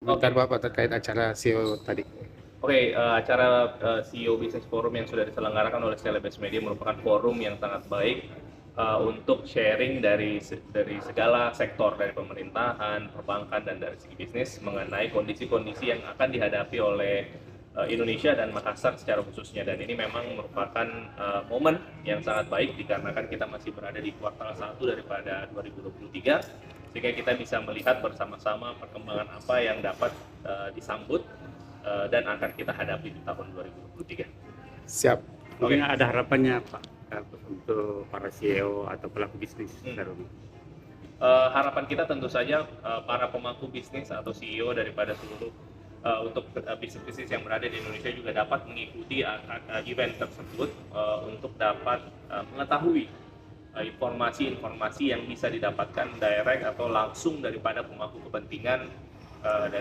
Komentar Bapak terkait acara CEO tadi. Acara CEO Business Forum yang sudah diselenggarakan oleh Celebes Media merupakan forum yang sangat baik untuk sharing dari segala sektor, dari pemerintahan, perbankan, dan dari segi bisnis mengenai kondisi-kondisi yang akan dihadapi oleh Indonesia dan Makassar secara khususnya. Dan ini memang merupakan momen yang sangat baik dikarenakan kita masih berada di kuartal 1 daripada 2023, sehingga kita bisa melihat bersama-sama perkembangan apa yang dapat disambut dan akan kita hadapi di tahun 2023. Siap. Mungkin ada harapannya Pak untuk para CEO atau pelaku bisnis baru. Harapan kita tentu saja para pemangku bisnis atau CEO daripada seluruh untuk bisnis-bisnis yang berada di Indonesia juga dapat mengikuti event tersebut untuk dapat mengetahui informasi-informasi yang bisa didapatkan direct atau langsung daripada pemangku kepentingan dari